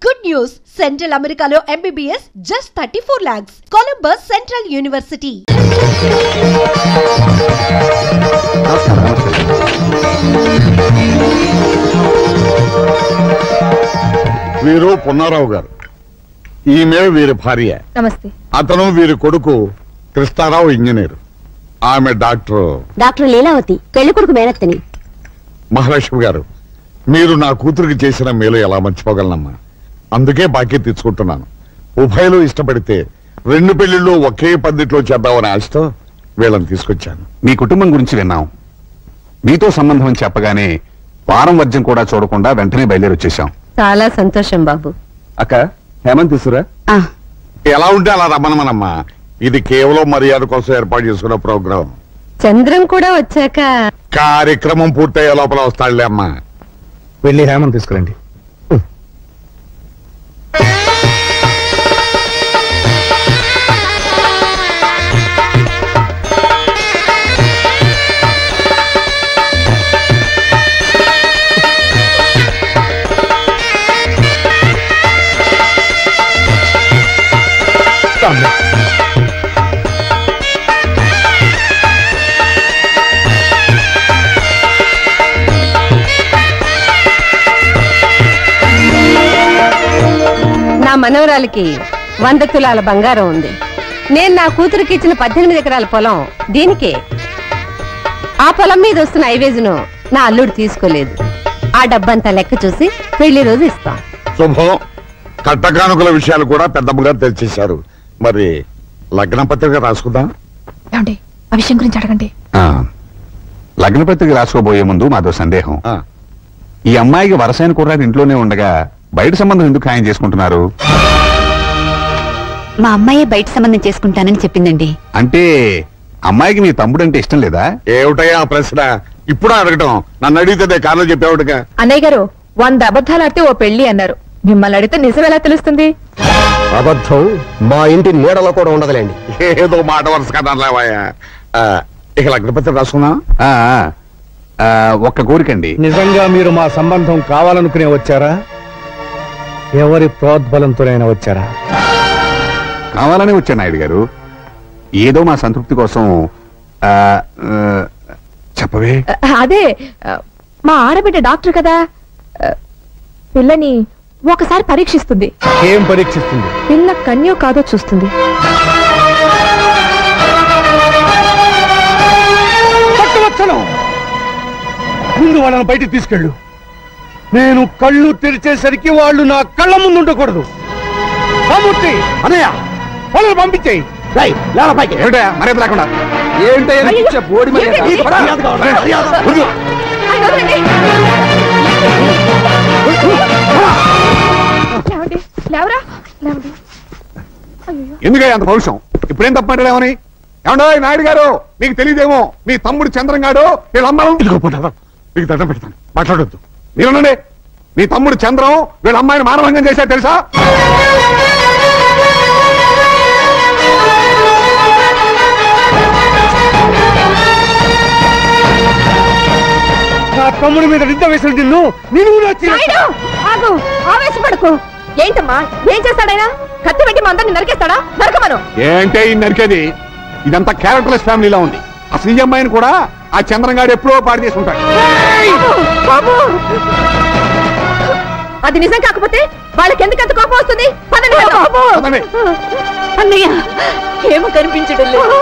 Good news! Central Americano MBBS just 34 lakhs. Columbus Central University. వీరు పున్నారావు గారు, ఈమె వీరి భార్య. నమస్తే. అతను వీరి కొడుకు కృష్ణారావు ఇంజనీర్. ఆమె డాక్టర్ లీలావతి, పెళ్లి కొడుకు మేనత్తని. మహాలక్ష్మి గారు, మీరు నా కూతురికి చేసిన మేలు ఎలా మర్చిపోగలనమ్మా? అందుకే బాకీ తెచ్చుకుంటున్నాను. ఉభయలు ఇష్టపడితే 2 పెళ్లిళ్ళు ఒకే పద్ధతిలో చేద్దామని ఆశతో వీళ్ళని తీసుకొచ్చాను. మీ కుటుంబం గురించి విన్నాం. మీతో సంబంధం చెప్పగానే వారం వర్జం కూడా చూడకుండా వెంటనే బయలుదేరి వచ్చేసాం. చాలా సంతోషం బాబు. అక్క, హేమంత్ తీసురా. ఎలా ఉంటే అలా రమ్మనమ్మా. ఇది కేవలం మర్యాద కోసం ఏర్పాటు చేసుకున్న ప్రోగ్రాం. చంద్రం కూడా వచ్చాక కార్యక్రమం పూర్తయ్యే లోపల వస్తాడులే అమ్మా. వెళ్ళి హేమంత్ తీసుకురండి. నా మనవరాలకి 100 తులాల బంగారం ఉంది. నేను నా కూతురికి ఇచ్చిన 18 ఎకరాల పొలం దీనికే. ఆ పొలం మీద వస్తున్న ఐవేజును నా అల్లుడు తీసుకోలేదు. ఆ డబ్బంతా లెక్క చూసి పెళ్లి రోజు ఇస్తాం. శుభం. కట్టకానుకల విషయాలు కూడా పెద్దమ్మగా తెచ్చేశారు. మరి లగ్న పత్రిక రాసుకుందాం. ఆ విషయం గురించి అడగండి. లగ్న పత్రిక రాసుకోబోయే ముందు మాదో సందేహం. ఈ అమ్మాయికి వరసైన కుర్రాడు ఇంట్లోనే ఉండగా బయట సంబంధం ఎందుకు ఖాయం చేసుకుంటున్నారు? మా అమ్మాయే బయట సంబంధం చేసుకుంటానని చెప్పిందండి. అంటే అమ్మాయికి మీ తమ్ముడు అంటే ఇష్టం లేదా? ఏమిటయ్యా ఆ ప్రశ్న ఇప్పుడు అడగటం? నన్ను అడిగితే కారణం చెప్పేవాడుగా. అన్నయ్య గారు 100 అబద్ధాలు ఆడితే ఓ పెళ్లి అన్నారు. మిమ్మల్ని అడిగితే నిజం ఎలా తెలుస్తుంది? అబద్ధం మా ఇంటి నీడలో కూడా ఉండదులేండి. ఏదో మాట వరుస కదా లేవయ్యా. ఇక లగ్నపత్రిక రాసుకున్నా. ఒక్క కోరికండి. నిజంగా మీరు మా సంబంధం కావాలనుకునే వచ్చారా, ఎవరి ప్రోద్బలంతోనైనా వచ్చారా? కావాలనే వచ్చా నాయుడు గారు. ఏదో మా సంతృప్తి కోసం. చెప్పవే. అదే మా ఆడబిడ్డ డాక్టర్ కదా, పిల్లని ఒకసారి పరీక్షిస్తుంది. ఏం పరీక్షిస్తుంది? పిల్ల కన్యో కాదో చూస్తుంది. ముందు వాళ్ళని బయటికి తీసుకెళ్ళు. నేను కళ్ళు తెరిచేసరికి వాళ్ళు నా కళ్ళ ముందు ఉండకూడదు. అన్నయ్య వాళ్ళని పంపించేయి. మర్యాద లేకుండా ఎందుకయ్యా అంత పౌరుషం? ఇప్పుడేం తప్పమాటలేమని? ఏమండో నాయుడు గారు, మీకు తెలియదేమో, మీ తమ్ముడు చంద్రంగాడు వీళ్ళమ్మాయి మీకు దండం పెడతాను, మాట్లాడొద్దు. మీరునండి. మీ తమ్ముడు చంద్రం వీళ్ళ అమ్మాయిని మానభంగం చేశారు తెలుసా? నా తమ్ముడి మీద నిద్ర వేసిన నిన్ను ఆవేశపడకు. ఏంటమ్మా, ఏం చేస్తాడైనా? కత్తి పెట్టి మా అందరిని నరికేస్తాడా? నరకమను. ఏంటే ఈ నరికేది? ఇదంతా క్యారెక్టర్లెస్ ఫ్యామిలీలా ఉంది. అసలు ఈ అమ్మాయిని కూడా ఆ చంద్రంగాడు ఎప్పుడో పాడు చేసి ఉంటాడు. అది నిజం కాకపోతే వాళ్ళకి ఎందుకంత కోపం వస్తుంది? అన్నయ్య ఏమో కనిపించడం లేదు.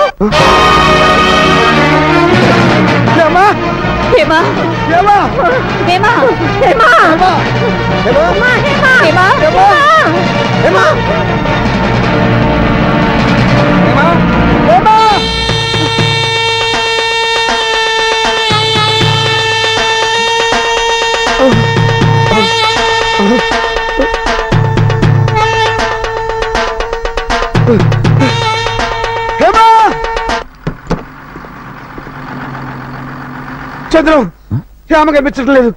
చంద్రం, హేమ కనిపించడం లేదు.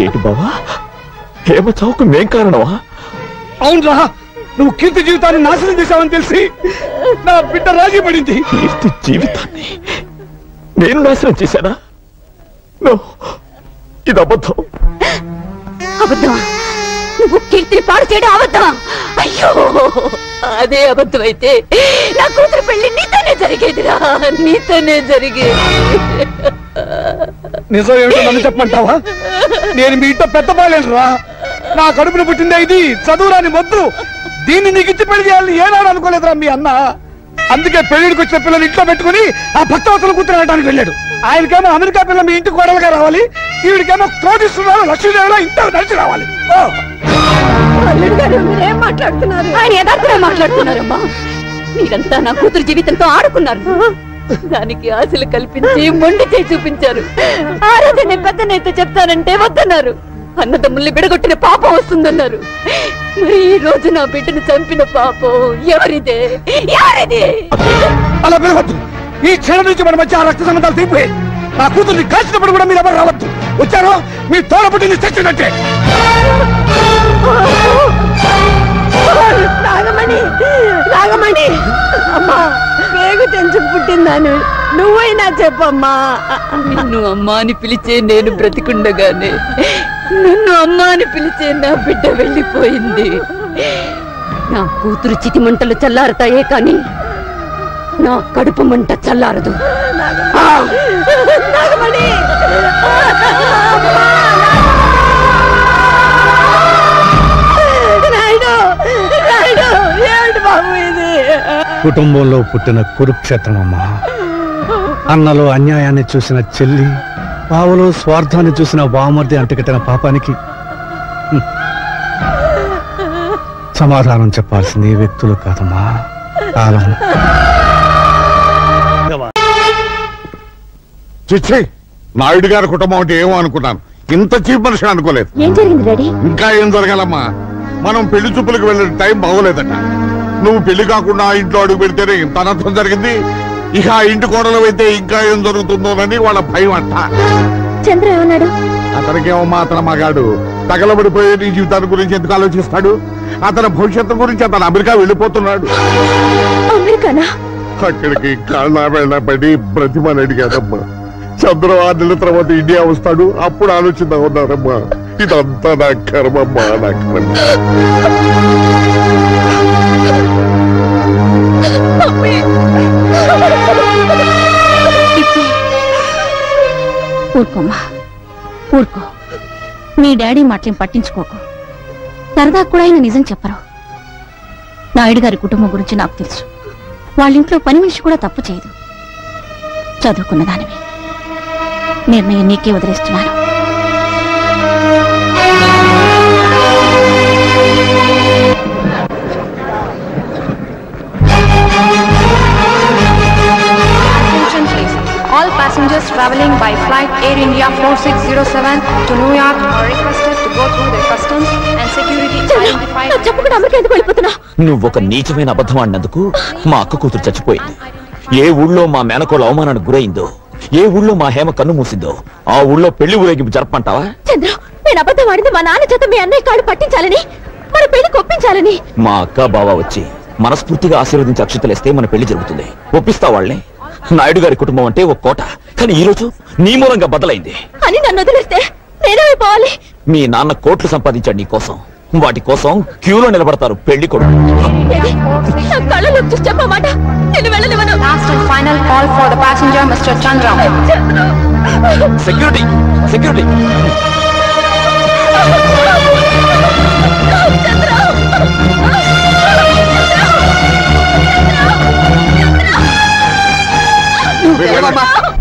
ఏంటి బావా హేమ చావుకు మేం కారణమా? అవునరా, నువ్వు కీర్తి జీవితాన్ని నాశనం చేశావని తెలిసి నా బిడ్డ రాజీ పడింది. కీర్తి జీవితాన్ని నేను నాశనం చేశానా? ఇది అబద్ధం. అబద్ధమా? నువ్వు కీర్తిని పాడు చేయడం అబద్ధమా? అయ్యో, అదే అబద్ధం అయితే నా కూతురు పెళ్లి నీతోనే జరిగేదిరా, నీతోనే జరిగేది. నిజం ఏమిటో నన్ను చెప్పమంటావా? నేను మీ ఇంట్లో పెద్ద బాలేనురా. నా కడుపును పుట్టిందే ఇది, చదువురాని మొద్దు. దీన్ని నీకు ఇచ్చి పెళ్లి చేయాలని ఏనాడు అనుకోలేదురా మీ అన్న. అందుకే పెళ్లిడికి వచ్చిన పిల్లలు ఇంట్లో పెట్టుకుని ఆ భక్తవతలు కూతురు అనడానికి వెళ్ళాడు. ఆయనకేమో అమెరికా పిల్ల మీ ఇంటి కోడలుగా రావాలి, ఈవిడికేమో కోటిస్తున్నారు లక్ష్మీదేవిలో ఇంట్లో నడిచి రావాలి. మీరేం మాట్లాడుతున్నారు? ఆయన యథార్థంగా మాట్లాడుతున్నారమ్మా. మీరంతా నా కూతురు జీవితంతో ఆడుకున్నారు, దానికి ఆశలు కల్పించి మొండి చేయి చూపించారు. ఆ రోజు నేను పెద్ద నేత చెప్తానంటే వద్దన్నారు. అన్నదమ్ముల్ని బిడగొట్టిన పాపం వస్తుందన్నారు. మరి ఈ రోజు నా బిడ్డను చంపిన పాపం ఎవరిదే? ఎవరిది? అలా పిలవద్దు. ఈ క్షణం నుంచి మన మధ్య ఆ రక్త సంబంధాలు తీపోయి నా కూతుర్ని కాల్చినప్పుడు కూడా మీరు ఎవరు రావద్దు. వచ్చారో మీ తోడ పుట్టింది చచ్చినట్టే. నాగమణి, నాగమణి, అమ్మా పేగు తెంచు పుట్టిందాను నువ్వైనా చెప్పమ్మా. నిన్ను అమ్మా అని పిలిచే నేను బ్రతికుండగానే నన్ను అమ్మా అని పిలిచే నా బిడ్డ వెళ్ళిపోయింది. నా కూతురు చితి మంటలు చల్లారుతాయే కానీ నా కడుపు మంట చల్లారదు. నాగమణి, కుటుంబంలో పుట్టిన కురుక్షేత్రం అమ్మా. అన్నలో అన్యాయాన్ని చూసిన చెల్లి, పావలో స్వార్థాన్ని చూసిన బామర్ది అంటగట్టిన పాపానికి సమాధానం చెప్పాల్సింది వ్యక్తులు కాదమ్మా, కాలం. చిచ్చి, నాయుడు గారి కుటుంబం అంటే ఏమో అనుకున్నాను, ఇంత చీప్ మనిషి అనుకోలేదు. ఏం జరిగింది డాడీ? ఇంకా ఏం జరగాలమ్మా, మనం పెళ్లి చూపులకు వెళ్ళిన టైం బాగోలేదట. నువ్వు పెళ్లి కాకుండా ఆ ఇంట్లో అడుగు పెడితేనే ఇంత అనర్థం జరిగింది. ఇక ఆ ఇంటి కోడలు అయితే ఇంకా ఏం జరుగుతుందోనని వాళ్ళ భయం అంట. చంద్ర ఏమన్నాడు? అతనికేమమ్మా, అతను మగాడు, తగలబడిపోయే నీ జీవితాన్ని గురించి ఎందుకు ఆలోచిస్తాడు? అతని భవిష్యత్తు గురించి అతను అమెరికా వెళ్ళిపోతున్నాడు. అమెరికానా? అక్కడికి కాళ్ళ వెళ్ళబడి బ్రతిమని అడిగాడమ్మా. చంద్ర 6 నెలల తర్వాత ఇండియా వస్తాడు, అప్పుడు ఆలోచిద్దాం ఉన్నారమ్మా. ఇదంతా నా కర్మమ్మా, నా కర్మ. ఊరుకోమ్మా, ఊరుకో. మీ డాడీ మాటలేం పట్టించుకోకు. సరదా కూడా ఆయన నిజం చెప్పరు. నాయుడు గారి కుటుంబం గురించి నాకు తెలుసు. వాళ్ళింట్లో పని మనిషి కూడా తప్పు చేయదు. చదువుకున్న దానివి, నిర్ణయం నీకే వదిలేస్తున్నాను. All passengers traveling by flight Air India 4607 to New York are requested to go through the customs and security identified. చెప్పకుండా అమెరికా ఎందుకు వెళ్ళిపోతున్నా? నువ్వొక నీచమైన అబద్ధం ఆడినందుకు మా అక్క కూతురు చచ్చిపోయింది. ఏ ఊళ్ళో మా మేనకోళ్ళ అవమానానికి గురైందో, ఏ ఊళ్ళో మా హేమ కన్ను మూసిందో, ఆ ఊళ్ళో పెళ్లి ఊరేగింపు జరపంటావా? చంద్ర, నేను అబద్ధం ఆడింది మా నాన్న చేత మీ అన్నయ్య కాళ్ళు పట్టించాలని, మన పెళ్లి ఒప్పించాలని. మా అక్క బావ వచ్చి మనస్ఫూర్తిగా ఆశీర్వదించి అక్షతలేస్తే మన పెళ్లి జరుగుతుంది. ఒప్పిస్తా వాళ్ళని. నాయుడు గారి కుటుంబం అంటే ఒక కోట, కానీ ఈ రోజు నీ మూలంగా బదలైంది అని నన్ను వదిలేస్తే నేనేమైపోవాలి? మీ నాన్న కోట్లు సంపాదించాడు నీ కోసం. వాటి కోసం క్యూలో నిలబడతారు పెళ్లి కొడుకు. నా కళ్ళలోకి చూసి చెప్పమాట, నేను వెళ్ళనివ్వను. Last and final call for the passenger, Mr. Chandra. Security, security.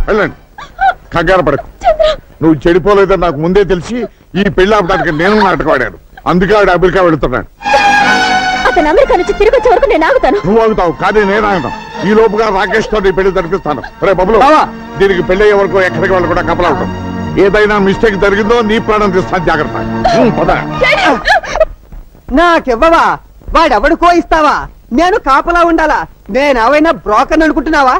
వెళ్ళండి, కంగారు పడకు. నువ్వు చెడిపోలేదని నాకు ముందే తెలిసి ఈ పెళ్లి ఆపడానికి నేను నాటకం ఆడాను. అందుకే ఆడు అమెరికా వెళుతున్నాడు. అతను అమెరికా నుంచి తిరిగి వచ్చే వరకు నేను ఆగుతాను. నువ్వు ఆగుతావు, కానీ నేను ఆగుతాను. ఈ లోపుగా రాకేష్ తో నీ పెళ్లి జరిపిస్తాను. రే బబులు, దీనికి పెళ్లి అయ్యే వరకు ఎక్కడికి వాళ్ళు కూడా కపలా ఉంటాం. ఏదైనా మిస్టేక్ జరిగిందో నీ ప్రాణం తీస్తాను, జాగ్రత్త. నాకివ్వవా? వాడెవడుకో ఇస్తావా? నేను కాపలా ఉండాలా? నేనేమైనా బ్రోకర్ అనుకుంటున్నావా?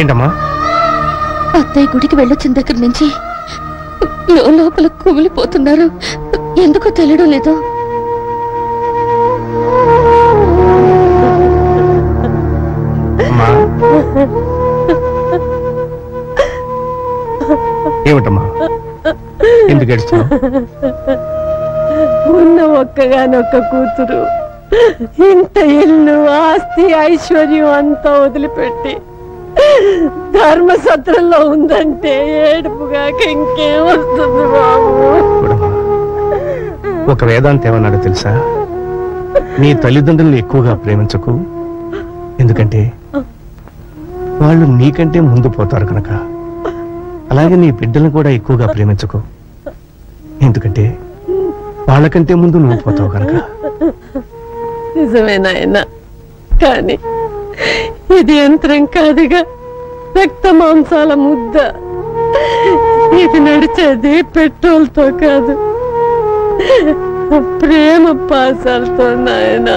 ఏంటమ్మా? అత్తయ్య గుడికి వెళ్ళొచ్చిన దగ్గర నుంచి లోపల కుమిలిపోతున్నారు. ఎందుకో తెలియడం లేదు. ఏమిటమ్మా ఎందుకు ఏడుస్తున్నావు? ఉన్న ఒక్కగానొక్క కూతురు ఇంత ఇల్లు ఆస్తి ఐశ్వర్యం అంతా వదిలిపెట్టి ధర్మసత్రంలో ఉందంటే ఏడుపుగాక ఇంకేం వస్తుంది బాబు? ఒక వేదాంత ఏమన్నాడో తెలుసా? నీ తల్లిదండ్రులను ఎక్కువగా ప్రేమించకు, ఎందుకంటే వాళ్ళు నీకంటే ముందు పోతారు కనుక. అలాగే నీ బిడ్డలను కూడా ఎక్కువగా ప్రేమించకు, ఎందుకంటే వాళ్ళకంటే ముందు నువ్వు పోతావు కనుక. నిజమే నాయన, కానీ ఇది యంత్రం కాదుగా, రక్త మాంసాల ముద్ద. ఇది నడిచేది పెట్రోల్ తో కాదు, ప్రేమ పాసాలతో నాయన.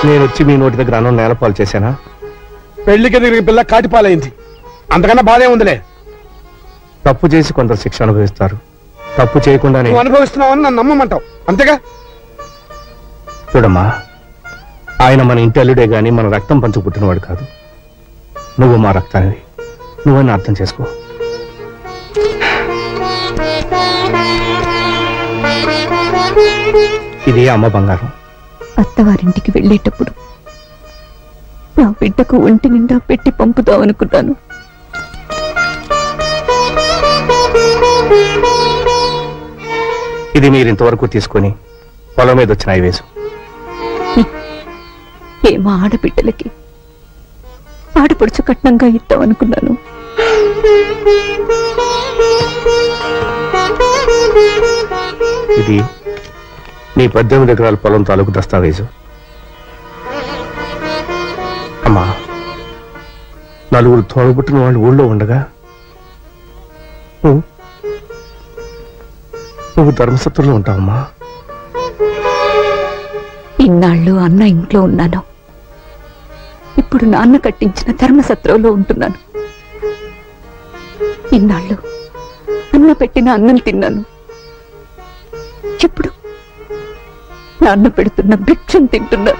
నేను వచ్చి మీ నోటి దగ్గర అన్నం నేలపాలు చేశానా? పెళ్లికి తిరిగి పిల్ల కాటిపాలైంది, అంతకన్నా బాధే ఉందిలే. తప్పు చేసి కొందరు శిక్ష అనుభవిస్తారు, తప్పు చేయకుండానే. నువ్వు అనుభవిస్తున్నావని నన్ను నమ్మమంటావు అంతేగా? చూడమ్మా, ఆయన మన ఇంటి అల్లుడే గాని మన రక్తం పంచు పుట్టినవాడు కాదు. నువ్వు మా రక్తానివి, నువ్వని అర్థం చేసుకో. ఇది అమ్మ బంగారం. అత్తవారింటికి వెళ్ళేటప్పుడు నా బిడ్డకు ఒంటి నిండా పెట్టి పంపుదాం అనుకున్నాను. ఇది మీరు ఇంతవరకు తీసుకొని పొలం మీద వచ్చిన ఐవేసు. ఏమా ఆడబిడ్డలకి ఆడపడుచు కట్నంగా ఇద్దాం అనుకున్నాను. ఇది నీ 18 ఎకరాల పొలం తాలూకు దస్తావేజు. అమ్మా, నలుగురు తోడబుట్టిన వాళ్ళు ఊళ్ళో ఉండగా నువ్వు ధర్మసత్రంలో ఉంటావమ్మా. ఇన్నాళ్ళు అన్న ఇంట్లో ఉన్నాను, ఇప్పుడు నాన్న కట్టించిన ధర్మసత్రంలో ఉంటున్నాను. ఇన్నాళ్ళు అన్న పెట్టిన అన్నం తిన్నాను, ఇప్పుడు నాన్న పెడుతున్న భిక్షం తింటున్నా.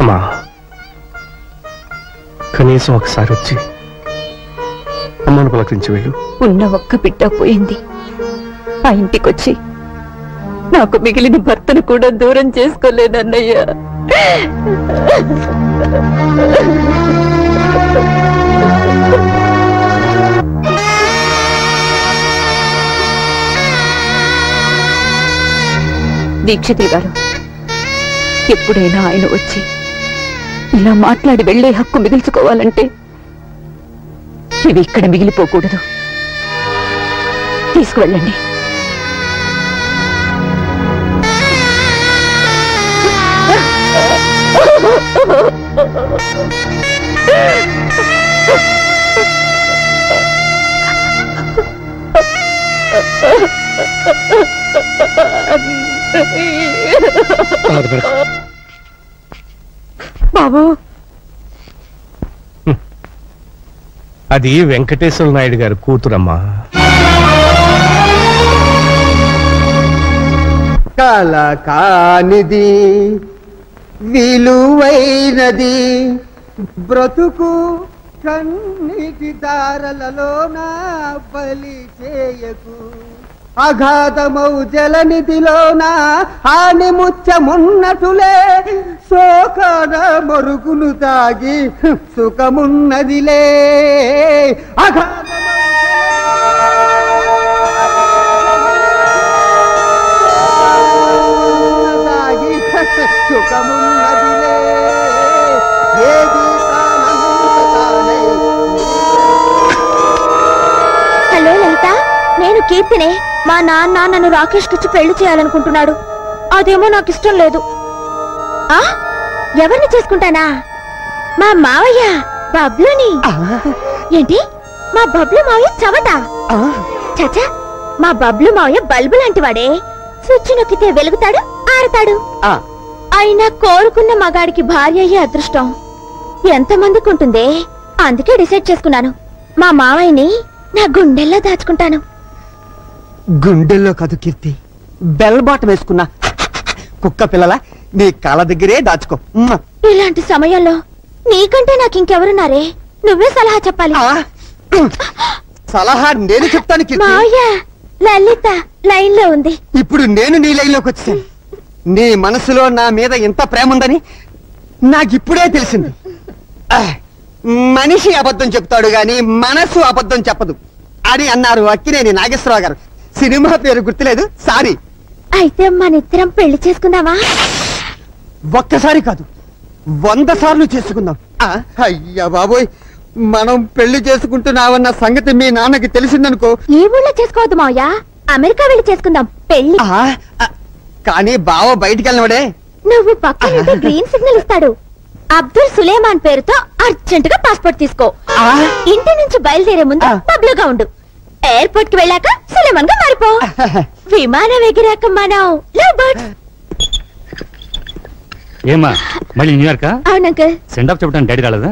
అమ్మా, కనీసం ఒకసారి వచ్చి అమ్మను పలకరించి వెళ్ళు. ఉన్న ఒక్క బిడ్డ పోయింది, ఆ ఇంటికొచ్చి నాకు మిగిలిన భర్తను కూడా దూరం చేసుకోలేనన్నయ్యా. దీక్షితులు గారు, ఎప్పుడైనా ఆయన వచ్చి ఇలా మాట్లాడి వెళ్లే హక్కు మిగిల్చుకోవాలంటే ఇవి ఇక్కడ మిగిలిపోకూడదు. తీసుకువెళ్ళండి. బాబు, అది వెంకటేశ్వర నాయుడు గారి కూతురమ్మా. కల కానిది విలువైనది బ్రతుకు కన్నీటి దారలలోన బలి చేయకు. అగాధమౌ జలనిధిలోన హాని ముత్యమున్నటులే శోకన మరుగును తాగి సుఖమున్నదిలే. తాగి సుఖమున్నదిలే. హలో లలిత, నేను కీర్తినే. మా నాన్న నన్ను రాకేష్ కిచ్చి పెళ్లి చేయాలనుకుంటున్నాడు. అదేమో నాకు ఇష్టం లేదు. ఎవరిని చేసుకుంటానా? మా మావయ్య. బబ్లుని ఏంటి మా బబ్లు మావయ్య చవట చాచా మా బబ్లు మావయ్య బల్బు లాంటి వాడే స్విచ్ నొక్కితే వెలుగుతాడు ఆరతాడు అయినా కోరుకున్న మగాడికి భార్య అయ్యే అదృష్టం ఎంతమందికి ఉంటుందే అందుకే డిసైడ్ చేసుకున్నాను మా మావయ్యని నా గుండెల్లో దాచుకుంటాను గుండెల్లో కాదు కీర్తి బెల్ బాటం వేసుకున్నా కుక్క పిల్లల నీ కాళ్ళ దగ్గరే దాచుకో ఇలాంటి సమయంలో నీకంటే నాకు ఇంకెవరున్నారే నువ్వే సలహా చెప్పాలి సలహా నేను చెప్తాను మావయ్య లలిత లైన్ లో ఉంది ఇప్పుడు నేను నీ లైన్ లోకి వచ్చాను నీ మనసులో నా మీద ఎంత ప్రేమ ఉందని నాకిప్పుడే తెలిసింది మనిషి అబద్ధం చెప్తాడు గాని మనసు అబద్ధం చెప్పదు అని అన్నారు అక్కినేని నాగేశ్వరరావు గారు సినిమా పేరు గుర్తులేదు సారీ అయితే మనిద్దరం పెళ్లి చేసుకుందామా ఒక్కసారి కాదు 100 సార్లు చేసుకుందాం అయ్యా బాబోయ్ మనం పెళ్లి చేసుకుంటున్నావన్న సంగతి మీ నాన్నకి తెలిసిందనుకో ఈ ఊళ్ళో చేసుకోవద్దు మావయ్య అమెరికా వెళ్ళి చేసుకుందాం పెళ్లి కానీ బావ బయటికి వెళ్ళినవాడే నువ్వు పక్కన గ్రీన్ సిగ్నల్ ఇస్తాడు అబ్దుల్ సులేమాన్ పేరుతో అర్జెంట్ గా పాస్పోర్ట్ తీసుకో ఇంటి నుంచి బయలుదేరే ముందు పబ్లిక్ గా ఉండు ఎయిర్పోర్ట్ కి వెళ్ళాక సులేమాన్ గా మారిపో విమానం ఎగిరాక మనం లవ్ బర్డ్స్ ఏమా మళ్ళీ న్యూయార్క్ అవును అంకుల్ సెండ్ ఆఫ్ చెప్పడానికి డాడీ రాలేదా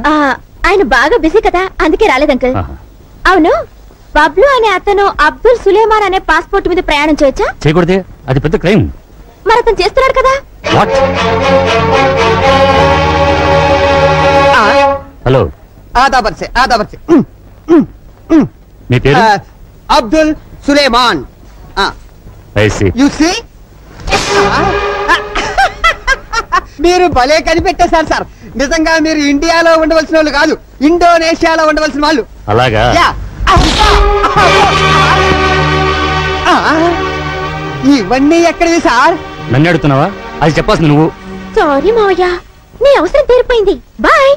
ఆయన బాగా బిజీ కదా అందుకే రాలేదు అంకుల్ అవును బబ్లు అనే అతను అబ్దుల్ సులేమాన్ అనే పాస్పోర్ట్ మీద ప్రయాణం చేయొచ్చా చేయకూడదే అది పెద్ద క్రైమ్ మరి అతను చేస్తున్నాడు కదా హలో ఆదాబర్సే మీ పేరు అబ్దుల్ సులేమాన్ యు సీ మీరు భలే కనిపెట్టేశారు సార్ నిజంగా మీరు ఇండియాలో ఉండవలసిన వాళ్ళు కాదు ఇండోనేషియాలో ఉండవలసిన వాళ్ళు అలాగా ఇవన్నీ ఎక్కడివి సార్ నన్ను అడుగుతున్నావా అది చెప్పాల్సింది నువ్వు సారీ మావయ్య నీ అవసరం తీరిపోయింది బాయ్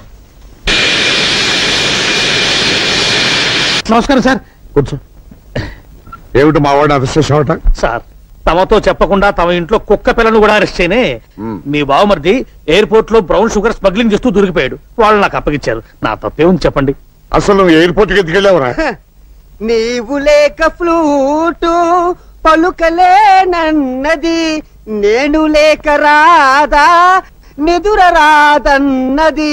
నమస్కారం సార్ కూర్చో ఏమిటి మా వాడిని అరెస్ట్ చేసావట సార్ తమతో చెప్పకుండా తమ ఇంట్లో కుక్క పిల్లను కూడా అరెస్ట్ చేయనే మీ బావమరిది ఎయిర్పోర్ట్ లో బ్రౌన్ షుగర్ స్మగ్లింగ్ చేస్తూ దొరికిపోయాడు వాళ్ళు నాకు అప్పగించారు నా తప్పేముంది చెప్పండి అసలు నువ్వు ఎయిర్పోర్ట్ కి ఎత్తుకెళ్ళావురా నీవు లేక ఫ్లూటు పలుకలేనన్నది నేను లేక రాదా నిదుర రాదన్నది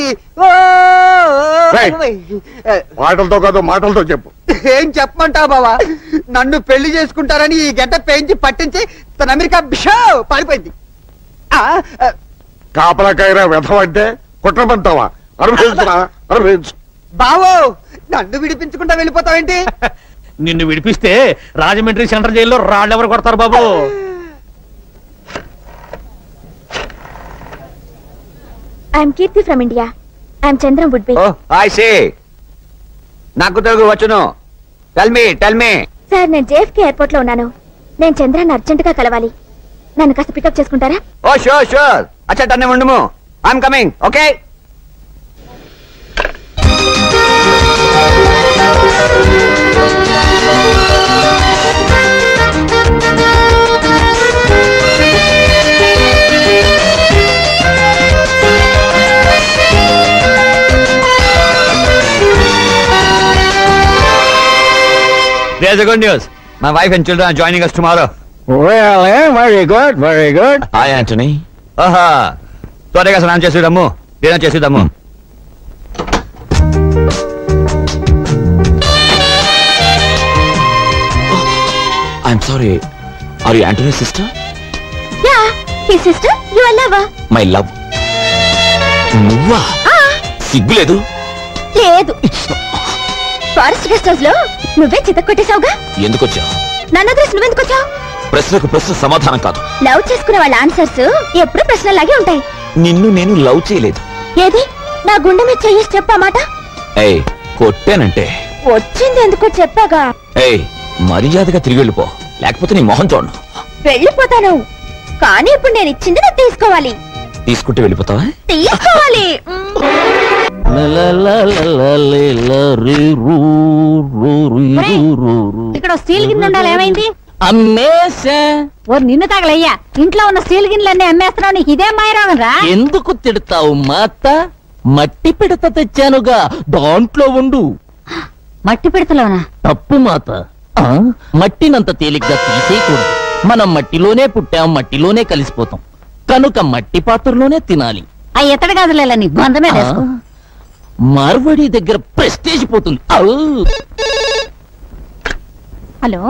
మాటలతో కాదు మాటలతో చెప్పు ఏం చెప్పమంటావు బావా నన్ను పెళ్లి చేసుకుంటారని ఈ గడ్డ పెంచి పట్టించి తన అమెరికా బిషో పారిపోయింది కాపలాకాయరా వెధవంటే కుట్రమంటావా అనుభవించరా అనుభవించు బావో నన్ను విడిపించకుండా వెళ్ళిపోతావేంటి నిన్ను విడిపిస్తే రాజమండ్రి సెంట్రల్ జైల్లో రాళ్ళెవరు కొడతారు బాబు I'm Keerthi from India I'm Chandram would be I say నాకు తెలుగు వచ్చును టెల్ మీ సార్ నేను జేఎఫ్కే ఎయిర్పోర్ట్ లో ఉన్నాను నేను చంద్రాన్ని అర్జెంట్ గా కలవాలి నన్ను కాస్త పికప్ చేసుకుంటారా ఓ షూర్ అచ్చా టన్నే ఉండుము I'm coming okay There's a good news. My wife and children are joining us tomorrow. Well, very good, very good. Hi, Anthony. Aha. త్వరగా స్నానం చేసేద్దాము డిన్నర్ చేసేద్దాము I'm sorry. Are you Anthony's sister? Yeah, his sister, your lover. My love. నువ్వా సిగ్గులేదు లేదు forest guest house లో నువ్వే చితక్కొట్టేశావుగా ఎందుకు వచ్చావు నన్ను వదిలేసి నువ్వెందుకు వచ్చావు ప్రశ్నకు ప్రశ్న సమాధానం కాదు లవ్ చేసుకునే వాళ్ళ ఆన్సర్స్ ఎప్పుడు ప్రశ్నలాగే ఉంటాయి నిన్ను నేను లవ్ చేయలేదు ఏది నా గుండె మీద చెయ్యేసి చెప్పామాట ఏయ్ కొట్టానంటే వచ్చింది ఎందుకు చెప్పాగా ఏయ్ మర్యాదగా తిరిగి వెళ్ళిపో లేకపోతే నీ మొహం చూడను వెళ్ళిపోతాను కానీ ఇప్పుడు నేను ఇచ్చింది నువ్వు తీసుకోవాలి తీసుకుంటే వెళ్ళిపోతావా తీసుకోవాలి ఇక్కడ స్టీల్ గిన్నె ఉండాలి ఏమైంది అమ్మేసా ఓ నిన్ను తగలయ్యా ఇంట్లో ఉన్న స్టీల్ గిన్నెలన్నీ అమ్మేస్తున్నావు నీకు ఇదే మాయరాగం రా ఎందుకు తిడతావు మాత మట్టి పిడత తెచ్చానుగా, దాంట్లో ఉండు. మట్టి పిడతలోనా? తప్పు మాత. మట్టినంత తేలిగ్గా తీసేయకూడదు. మనం మట్టిలోనే పుట్టాం, మట్టిలోనే కలిసిపోతాం కనుక మట్టి పాత్రలోనే తినాలి. ఆ ఎత్తడి గాజులేలా నీ బంధమే వేసుకో. మార్వడి దగ్గర ప్రెస్టేజ్ పోతుంది. హలో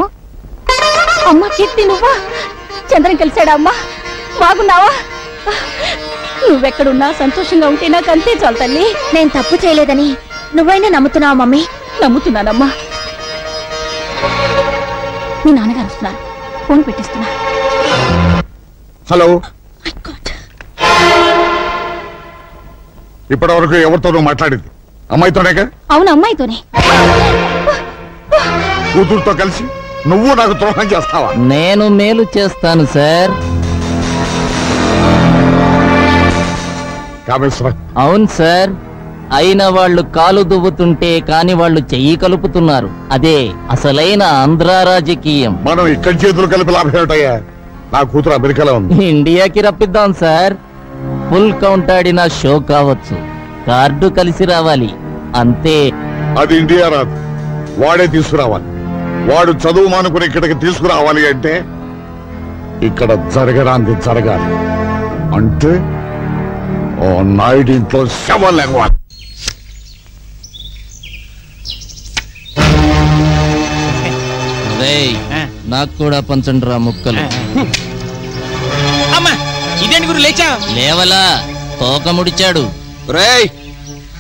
అమ్మా, కీర్తి నువ్వా? చంద్రం కలిశాడా అమ్మా? బాగున్నావా? నువ్వెక్కడున్నా సంతోషంగా ఉంటే నాకు అంతే చాలు తల్లి. నేను తప్పు చేయలేదని నువ్వైనా నమ్ముతున్నావా మమ్మీ? నమ్ముతున్నానమ్మా. మీ నాన్నగారు వస్తున్నారు, ఫోన్ పెట్టిస్తున్నా. హలో, ఇప్పటి వరకు ఎవరితోనూ మాట్లాడింది అమ్మాయితోనేగా? అవును, అమ్మాయితోనే. కూతురుతో కలిసి నువ్వు నాకు ద్రోహం చేస్తావా? నేను మేలు చేస్తాను సార్. అవును సార్, అయిన వాళ్ళు కాలు దువ్వుతుంటే కాని వాళ్ళు చెయ్యి కలుపుతున్నారు. అదే అసలైన ఆంధ్ర రాజకీయం. మనం ఇక్కడ చేతులు కలిపి లాభం ఏమిటయ్యా? నా కూతురు అమెరికాలో ఉంది. ఇండియాకి రప్పిద్దాం సార్. ఫుల్ కౌంట్ ఆడిన షో కావచ్చు, కార్డు కలిసి రావాలి అంతే. అది ఇండియా రాదు, వాడే తీసుకురావాలి. వాడు చదువు మానుకుని ఇక్కడికి తీసుకురావాలి అంటే ఇక్కడ జరగడానికి జరగాలి. అంటే ఓ నాయుడు ఇంట్లో శవం లేవాలి. నాకు కూడా పంచండి రా ముక్కలు. ఇదేంటి గురు లేచా? లేవలా, తోక ముడిచాడు.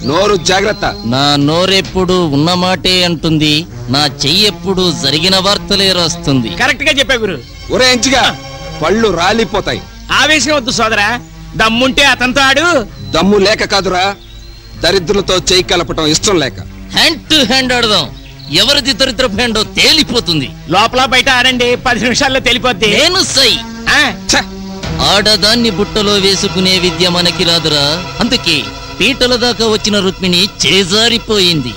నోరు జాగ్రత్త. నా నోరెప్పుడు ఉన్నమాటే అంటుంది, నా చెయ్యెప్పుడు జరిగిన వార్తలే రాస్తుంది. కరెక్ట్ గా చెప్పా గురు. ఒరే ఎంచిగా, పళ్ళు రాలిపోతాయి. ఆవేశం వద్దు సోదరా, దమ్ముంటే అతనితో ఆడు. దమ్ము లేక కాదురా, దరిద్రులతో చెయ్యి కలపటం ఇష్టం లేక. హ్యాండ్ టు హ్యాండ్ ఆడదాం, ఎవరిది దరిద్ర హ్యాండో తేలిపోతుంది. లోపల బయట ఆడండి, 10 నిమిషాల్లో తేలిపోద్ది. నేను సై. ఆడదాన్ని బుట్టలో వేసుకునే విద్య మనకి రాదురా. అందుకే పీటల దాకా వచ్చిన రుక్మిణి చేజారిపోయింది.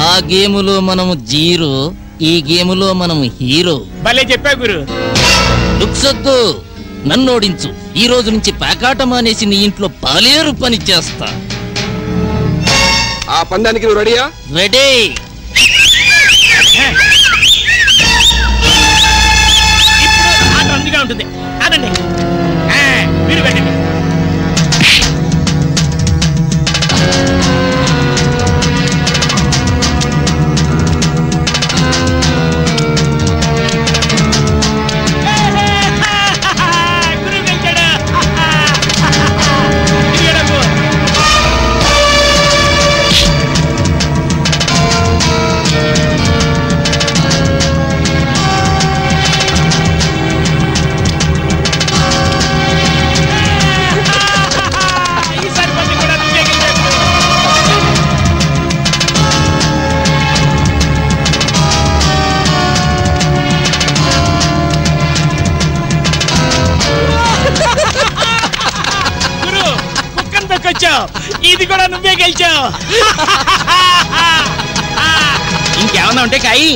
ఆ గేములో మనము జీరో, ఈ గేములో మనము హీరో. భలే చెప్పా గురు. లుక్సొద్దు, నన్నోడించు. ఈ రోజు నుంచి పేకాట మానేసి నీ ఇంట్లో పాలేరు పని చేస్తా. ఆ పందానికి నువ్వు రెడీయా? రెడీ. ఇప్పుడు ఆట రందిగా ఉంటుంది. ఆడండి, మీరు పెట్టండి. ఇది కూడా నువ్వే గెలిచావు. ఇంకేమన్నా ఉంటే కాయి.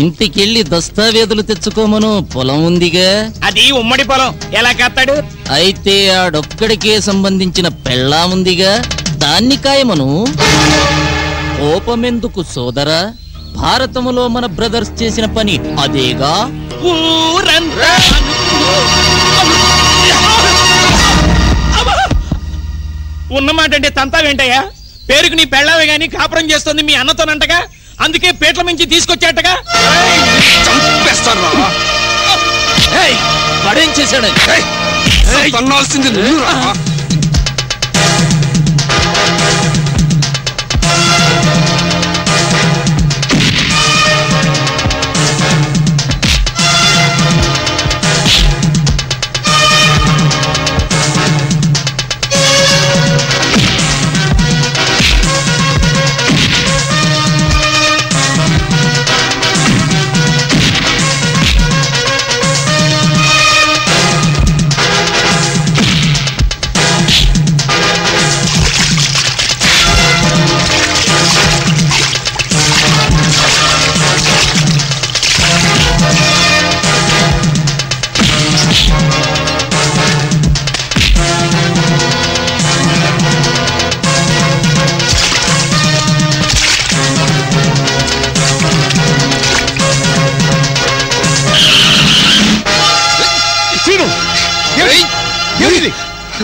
ఇంటికెళ్ళి దస్తావేజులు తెచ్చుకోమను, పొలం ఉందిగా. అది ఉమ్మడి పొలం, ఎలా కాస్తాడు? అయితే ఆడొక్కడికే సంబంధించిన పెళ్ళా ఉందిగా, దాన్ని కాయమను. కోపమెందుకు సోదరా, భారతములో మన బ్రదర్స్ చేసిన పని అదేగా. ఉన్నమాట అంటే తంతావేంటయ్యా? పేరుకు నీ పెళ్ళావే గాని కాపురం చేస్తుంది మీ అన్నతోనంటగా, అందుకే పేట్ల మించి తీసుకొచ్చాటగా. పడేం చేశాడు?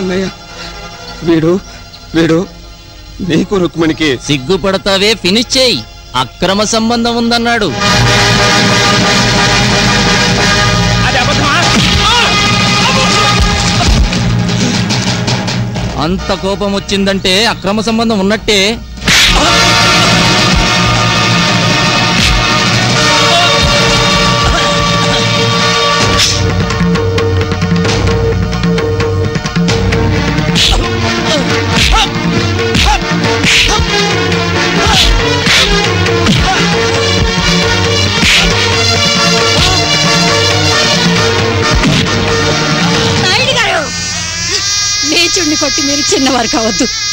అన్నయ్య వీడు వీడు నీకు రుక్మిణికి సిగ్గుపడతావే, ఫినిష్ చేయి. అక్రమ సంబంధం ఉందన్నాడు. అంత కోపం వచ్చిందంటే అక్రమ సంబంధం ఉన్నట్టే. నీచుడిని కొట్టి మీరు చిన్నవారు కావద్దు.